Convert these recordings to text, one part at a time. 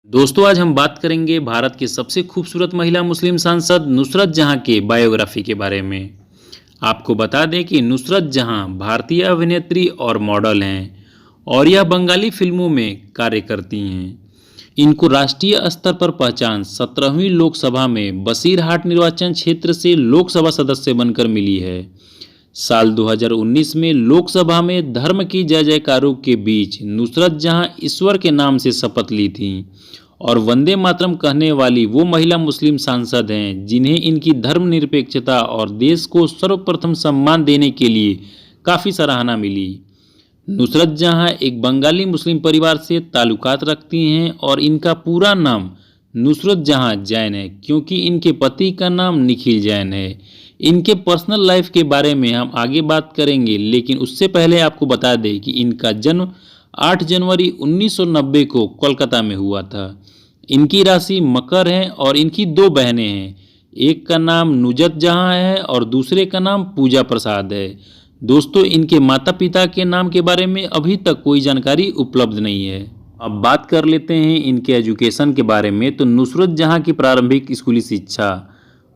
दोस्तों आज हम बात करेंगे भारत की सबसे खूबसूरत महिला मुस्लिम सांसद नुसरत जहां के बायोग्राफी के बारे में। आपको बता दें कि नुसरत जहां भारतीय अभिनेत्री और मॉडल हैं और यह बंगाली फिल्मों में कार्य करती हैं। इनको राष्ट्रीय स्तर पर पहचान 17वीं लोकसभा में बसीरहाट निर्वाचन क्षेत्र से लोकसभा सदस्य बनकर मिली है। साल 2019 में लोकसभा में धर्म की जय जयकारों के बीच नुसरत जहां ईश्वर के नाम से शपथ ली थी और वंदे मातरम कहने वाली वो महिला मुस्लिम सांसद हैं जिन्हें इनकी धर्मनिरपेक्षता और देश को सर्वप्रथम सम्मान देने के लिए काफ़ी सराहना मिली। नुसरत जहां एक बंगाली मुस्लिम परिवार से ताल्लुकात रखती हैं और इनका पूरा नाम नुसरत जहां जैन है क्योंकि इनके पति का नाम निखिल जैन है। इनके पर्सनल लाइफ के बारे में हम आगे बात करेंगे, लेकिन उससे पहले आपको बता दें कि इनका जन्म 8 जनवरी 1990 को कोलकाता में हुआ था। इनकी राशि मकर है और इनकी 2 बहनें हैं। एक का नाम नुजत जहां है और दूसरे का नाम पूजा प्रसाद है। दोस्तों इनके माता पिता के नाम के बारे में अभी तक कोई जानकारी उपलब्ध नहीं है। अब बात कर लेते हैं इनके एजुकेशन के बारे में। तो नुसरत जहां की प्रारंभिक स्कूली शिक्षा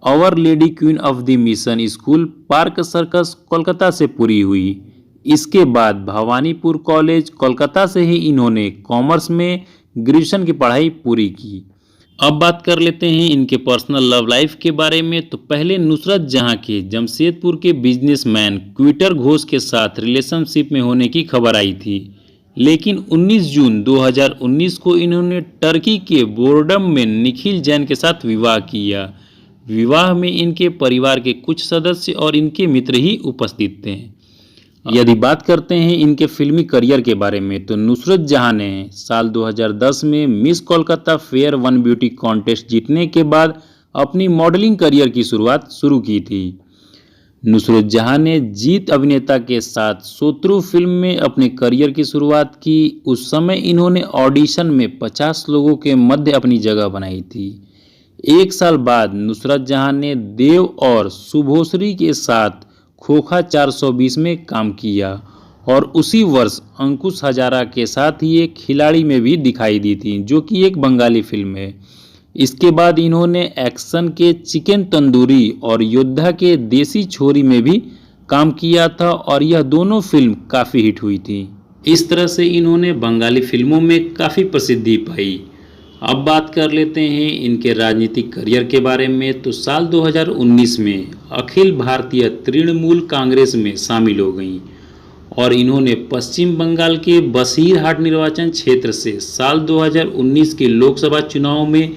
Our Lady Queen of the Mission School Park Circus Kolkata से पूरी हुई। इसके बाद भवानीपुर कॉलेज कोलकाता से ही इन्होंने कॉमर्स में ग्रेजुएशन की पढ़ाई पूरी की। अब बात कर लेते हैं इनके पर्सनल लव लाइफ के बारे में। तो पहले नुसरत जहां के जमशेदपुर के बिजनेसमैन क्विटर घोष के साथ रिलेशनशिप में होने की खबर आई थी, लेकिन 19 जून 2019 को इन्होंने टर्की के बोर्डम में निखिल जैन के साथ विवाह किया। विवाह में इनके परिवार के कुछ सदस्य और इनके मित्र ही उपस्थित थे। यदि बात करते हैं इनके फिल्मी करियर के बारे में, तो नुसरत जहां ने साल 2010 में miss Kolkata fair one beauty contest जीतने के बाद अपनी मॉडलिंग करियर की शुरुआत शुरू की थी। नुसरत जहां ने जीत अभिनेता के साथ शत्रु फिल्म में अपने करियर की शुरुआत की। उस समय इन्होंने ऑडिशन में 50 लोगों के मध्य अपनी जगह बनाई थी। एक साल बाद नुसरत जहां ने देव और शुभोश्री के साथ खोखा 420 में काम किया और उसी वर्ष अंकुश हजारा के साथ ही एक खिलाड़ी में भी दिखाई दी थी, जो कि एक बंगाली फिल्म है। इसके बाद इन्होंने एक्शन के चिकन तंदूरी और योद्धा के देसी छोरी में भी काम किया था और यह दोनों फिल्म काफ़ी हिट हुई थी। इस तरह से इन्होंने बंगाली फिल्मों में काफ़ी प्रसिद्धि पाई। अब बात कर लेते हैं इनके राजनीतिक करियर के बारे में। तो साल 2019 में अखिल भारतीय तृणमूल कांग्रेस में शामिल हो गईं और इन्होंने पश्चिम बंगाल के बसीरहाट निर्वाचन क्षेत्र से साल 2019 के लोकसभा चुनाव में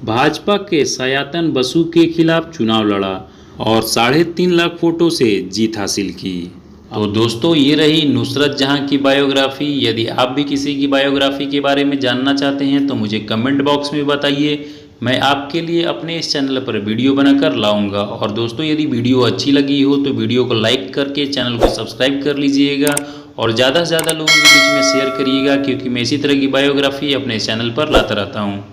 भाजपा के सयातन बसु के खिलाफ चुनाव लड़ा और 3.5 लाख वोटों से जीत हासिल की। तो दोस्तों ये रही नुसरत जहां की बायोग्राफी। यदि आप भी किसी की बायोग्राफी के बारे में जानना चाहते हैं तो मुझे कमेंट बॉक्स में बताइए, मैं आपके लिए अपने इस चैनल पर वीडियो बनाकर लाऊंगा। और दोस्तों यदि वीडियो अच्छी लगी हो तो वीडियो को लाइक करके चैनल को सब्सक्राइब कर लीजिएगा और ज़्यादा से ज़्यादा लोगों के बीच में शेयर करिएगा, क्योंकि मैं इसी तरह की बायोग्राफी अपने चैनल पर लाता रहता हूँ।